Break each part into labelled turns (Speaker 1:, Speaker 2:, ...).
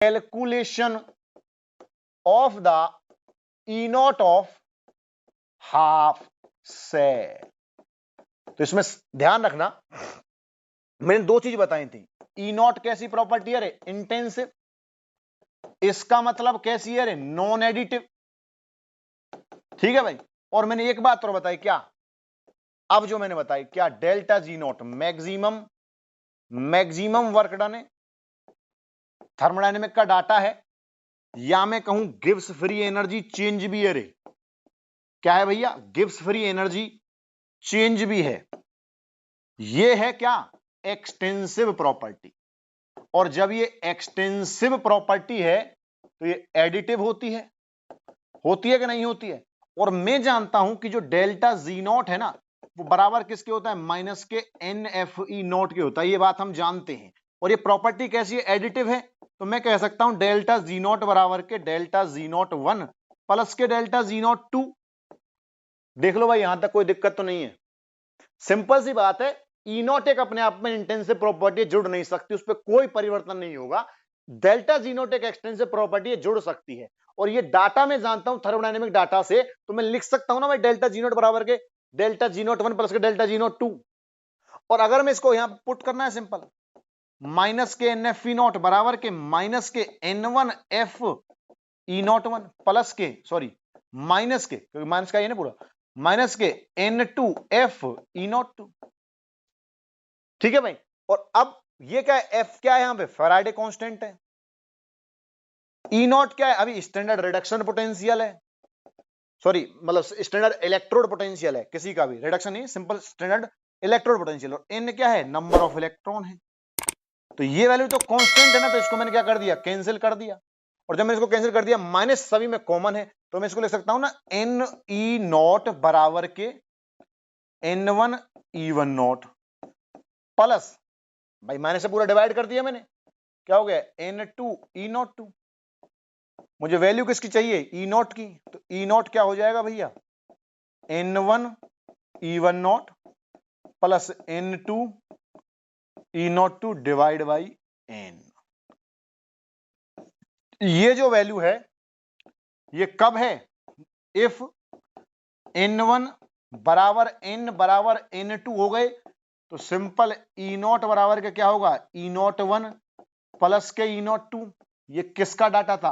Speaker 1: Calculation of the E naught of half cell. तो इसमें ध्यान रखना, मैंने दो चीज बताई थी। ई नॉट कैसी प्रॉपर्टी है रे? इंटेंसिव। इसका मतलब कैसी है रे? Non additive. ठीक है भाई। और मैंने एक बात और बताई, क्या? अब जो मैंने बताई, क्या delta G not maximum work done है, थर्मोडायनेमिक का डाटा है, या मैं कहूं गिब्स फ्री एनर्जी चेंज भी है रे। क्या है भैया? गिब्स फ्री एनर्जी चेंज भी है। ये है क्या? Extensive property. और जब ये एक्सटेंसिव प्रॉपर्टी है तो ये एडिटिव होती है कि नहीं होती है? और मैं जानता हूं कि जो डेल्टा जी नॉट है ना, वो बराबर किसके होता है? माइनस के एन एफ ई नॉट के होता है। ये बात हम जानते हैं। और ये प्रॉपर्टी कैसी है? एडिटिव है। तो मैं कह सकता हूं डेल्टा जी नॉट बराबर के डेल्टा जी नॉट 1 प्लस के डेल्टा जी नॉट 2। देख लो भाई, यहां तक कोई दिक्कत तो नहीं है। सिंपल सी बात है। ई नॉट एक अपने आप में इंटेंसिव प्रॉपर्टी जुड़ नहीं सकती, उस पर कोई परिवर्तन नहीं होगा। डेल्टा जी नॉट एक एक्सटेंसिव प्रॉपर्टी जुड़ सकती है। और ये डाटा मैं जानता हूं थर्मोडायनेमिक डाटा से, तो मैं लिख सकता हूं ना भाई, डेल्टा जी नॉट बराबर के डेल्टा जी नॉट 1 प्लस के डेल्टा जी नॉट 2। और अगर मैं इसको यहां पुट करना है सिंपल, माइनस के एन एफ ई नॉट बराबर के माइनस के N one F E naught 1 plus के, सॉरी माइनस के, क्योंकि माइनस का ये ना पूरा, माइनस के N two F E naught 2। ठीक है भाई। और अब ये क्या है? एफ क्या है? यहां पे फैराडे कांस्टेंट है। ई नॉट क्या है? अभी स्टैंडर्ड रिडक्शन पोटेंशियल है, सॉरी मतलब स्टैंडर्ड इलेक्ट्रोड पोटेंशियल है, किसी का भी रिडक्शन नहीं, सिंपल स्टैंडर्ड इलेक्ट्रोड पोटेंशियल। और एन क्या है? नंबर ऑफ इलेक्ट्रॉन है। तो ये वैल्यू तो कांस्टेंट है ना, तो इसको मैंने क्या कर दिया? कैंसिल कर दिया। और जब मैंने इसको कैंसिल कर दिया, माइनस सभी में कॉमन है, तो मैं इसको लिख सकता हूं ना, एन ई नॉट बराबर के N one E one naught plus, भाई माइनस से पूरा डिवाइड कर दिया मैंने, क्या हो गया? N two E naught 2। मुझे वैल्यू किसकी चाहिए? ई नॉट की। तो ई नॉट क्या हो जाएगा भैया? N one E one naught plus N two E naught 2 divide by N. ये जो वैल्यू है ये कब है? इफ एन वन बराबर एन टू हो गए, तो सिंपल ई नॉट बराबर के क्या होगा? ई नॉट 1 प्लस के ई नॉट 2। ये किसका डाटा था?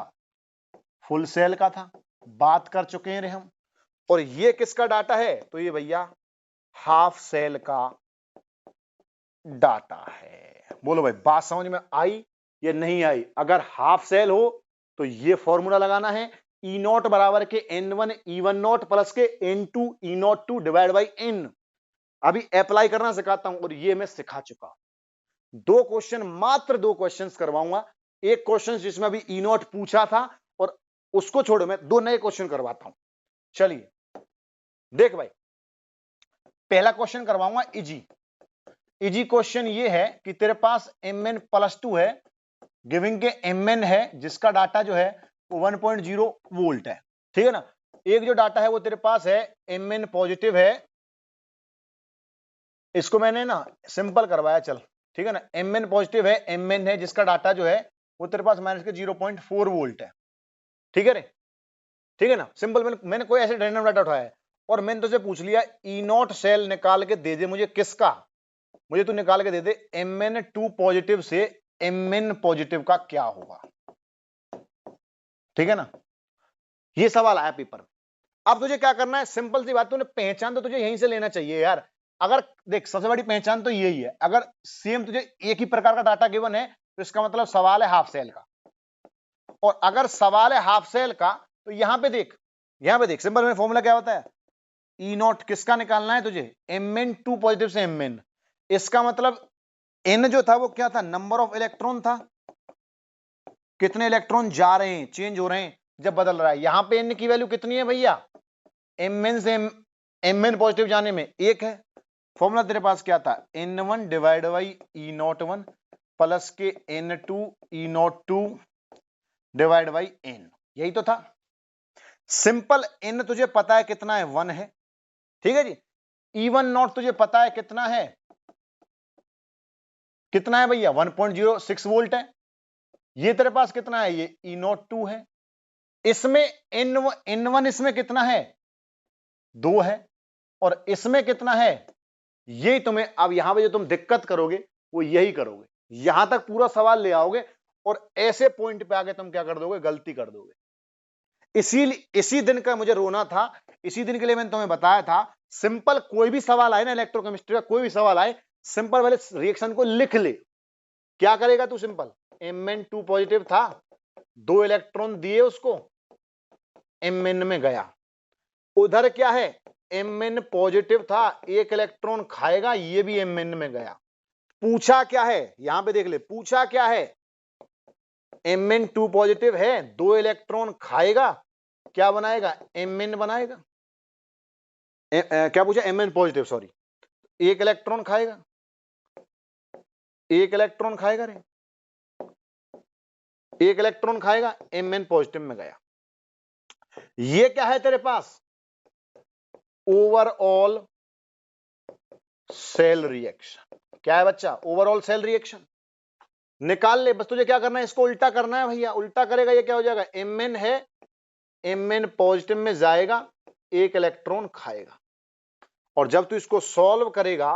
Speaker 1: फुल सेल का था, बात कर चुके हैं रे हम। और ये किसका डाटा है? तो ये भैया हाफ सेल का डाटा है। बोलो भाई, बात समझ में आई या नहीं आई? अगर हाफ सेल हो तो ये फॉर्मूला लगाना है, ई नॉट बराबर के N one E one naught plus K N two E naught 2 divide by N. अभी अप्लाई करना सिखाता हूं, और ये मैं सिखा चुका। दो क्वेश्चन, मात्र दो क्वेश्चन करवाऊंगा। एक क्वेश्चन जिसमें अभी ई नॉट पूछा था, और उसको छोड़ो, मैं दो नए क्वेश्चन करवाता हूं। चलिए देख भाई, पहला क्वेश्चन करवाऊंगा इजी। इजी क्वेश्चन ये है कि तेरे पास mn प्लस 2 है, गिविंग के mn है, जिसका डाटा जो है वो 1.0 वोल्ट है। ठीक है ना? एक जो डाटा है वो तेरे पास है mn पॉजिटिव है, इसको मैंने ना सिंपल करवाया, चल ठीक है ना। mn पॉजिटिव है, mn है, जिसका डाटा जो है वो तेरे पास माइनस के 0.4 वोल्ट है। ठीक है रे? ठीक है ना? सिंपल, मैंने कोई ऐसे रैंडम डाटा उठाया है, और मैंने तुझसे पूछ लिया ई नॉट सेल निकाल के दे दे मुझे, किसका? मुझे तू निकाल के दे दे Mn2 पॉजिटिव से Mn पॉजिटिव का क्या होगा। ठीक है ना? ये सवाल आया पेपर। अब तुझे क्या करना है? सिंपल सी बात, तूने पहचान तो तुझे यहीं से लेना चाहिए यार। अगर देख, सबसे बड़ी पहचान तो यही है, अगर सेम तुझे एक ही प्रकार का डाटा गिवन है, तो इसका मतलब सवाल है हाफ सेल का। और अगर सवाल है हाफ सेल का, तो यहां पे देख, सिंपल में फॉर्मूला क्या होता है? ई नॉट किसका निकालना है तुझे? Mn2 पॉजिटिव से Mn। इसका मतलब एन जो था वो क्या था? नंबर ऑफ इलेक्ट्रॉन था, कितने इलेक्ट्रॉन जा रहे हैं, चेंज हो रहे हैं जब बदल रहा है। यहां पे एन की वैल्यू कितनी है भैया? Mn से Mn पॉजिटिव जाने में 1 है। फॉर्मूला तेरे पास क्या था? N1 divide by E naught 1 plus के N2 E naught 2 divide by N. यही तो था। सिंपल, एन तुझे पता है कितना है? 1 है। ठीक है जी। E1 नॉट तुझे पता है कितना है? कितना है भैया? 1.06 वोल्ट है। ये तेरे पास कितना है, ये E02 है, इसमें N1 इसमें कितना है, 2 है, और इसमें कितना है, यही तुम्हें अब यहां पे जो तुम दिक्कत करोगे वो यही करोगे, यहां तक पूरा सवाल ले आओगे और ऐसे पॉइंट पे आके तुम क्या कर दोगे, गलती कर दोगे। इसी दिन का मुझे रोना था, इसी दिन के लिए मैंने तुम्हें बताया था, सिंपल कोई भी सवाल आए ना इलेक्ट्रोकेमिस्ट्री का, कोई भी सवाल आए, सिंपल वाले रिएक्शन को लिख ले। क्या करेगा तू, सिंपल Mn2 पॉजिटिव था, 2 इलेक्ट्रॉन दिए उसको, Mn में गया, उधर क्या है, Mn पॉजिटिव था, 1 इलेक्ट्रॉन खाएगा, ये भी Mn में गया। पूछा क्या है, यहां पे देख ले, पूछा क्या है, Mn2 पॉजिटिव है, 2 इलेक्ट्रॉन खाएगा, क्या बनाएगा, Mn बनाएगा। क्या पूछा, Mn पॉजिटिव, सॉरी, 1 इलेक्ट्रॉन खाएगा, 1 इलेक्ट्रॉन खाएगा रे, 1 इलेक्ट्रॉन खाएगा, Mn पॉजिटिव में गया। ये क्या है तेरे पास, ओवरऑल सेल रिएक्शन। क्या है बच्चा, ओवरऑल सेल रिएक्शन। निकाल ले, बस तुझे क्या करना है, इसको उल्टा करना है भैया, उल्टा करेगा ये क्या हो जाएगा, Mn है, Mn पॉजिटिव में जाएगा, 1 इलेक्ट्रॉन खाएगा, और जब तू इसको सॉल्व करेगा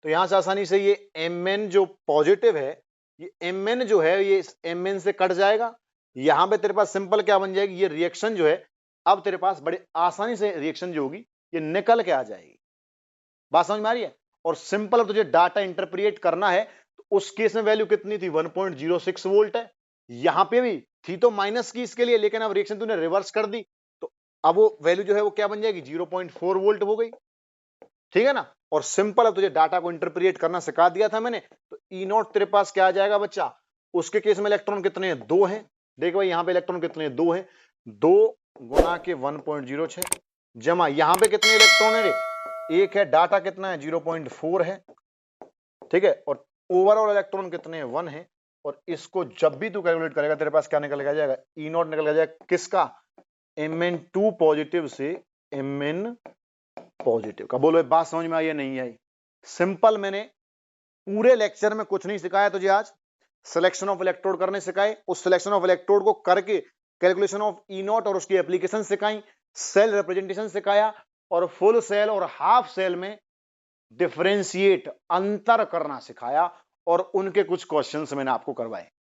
Speaker 1: तो यहां से आसानी से ये Mn जो पॉजिटिव है, ये Mn जो है ये इस Mn से कट जाएगा, यहां पे तेरे पास सिंपल क्या बन जाएगी, ये रिएक्शन जो है अब तेरे पास बड़े आसानी से रिएक्शन जो होगी ये निकल के आ जाएगी। बात समझ में आ रही है। और सिंपल अब तुझे डाटा इंटरप्रिएट करना है, तो उस केस में वैल्यू कितनी थी, 1.06 वोल्ट है, यहां पे भी थी तो माइनस की इसके लिए, लेकिन अब रिएक्शन तूने रिवर्स कर दी तो अब वो वैल्यू जो है वो क्या बन जाएगी, 0.4 वोल्ट हो गई, ठीक है ना। और सिंपल अब तुझे डाटा को इंटरप्रिएट करना सिखा दिया था मैंने, तो E0 तेरे पास क्या आ जाएगा बच्चा, उसके केस में इलेक्ट्रॉन कितने हैं, 2 हैं, देख भाई यहां पे इलेक्ट्रॉन कितने हैं, 2 हैं, 2 गुना के 1.06 जमा यहां पे कितने इलेक्ट्रॉन है, 1 है, डाटा कितना है 0.4 है, ठीक है, और ओवरऑल इलेक्ट्रॉन कितने हैं, 1 है, और इसको जब भी तू कैलकुलेट करेगा तेरे पास क्या निकल के आ जाएगा, E0 निकल के आ जाएगा किसका, Mn2 पॉजिटिव से Mn पॉजिटिव का। बोलो बात समझ में आई या नहीं आई। सिंपल मैंने पूरे लेक्चर में कुछ नहीं सिखाया तुझे, आज सिलेक्शन ऑफ इलेक्ट्रोड करने सिखाए, उस सिलेक्शन ऑफ इलेक्ट्रोड को करके कैलकुलेशन ऑफ E0 और उसकी एप्लीकेशन सिखाई, सेल रिप्रेजेंटेशन सिखाया, और फुल सेल और हाफ सेल में डिफरेंशिएट अंतर करना सिखाया, और उनके कुछ क्वेश्चंस मैंने आपको करवाए।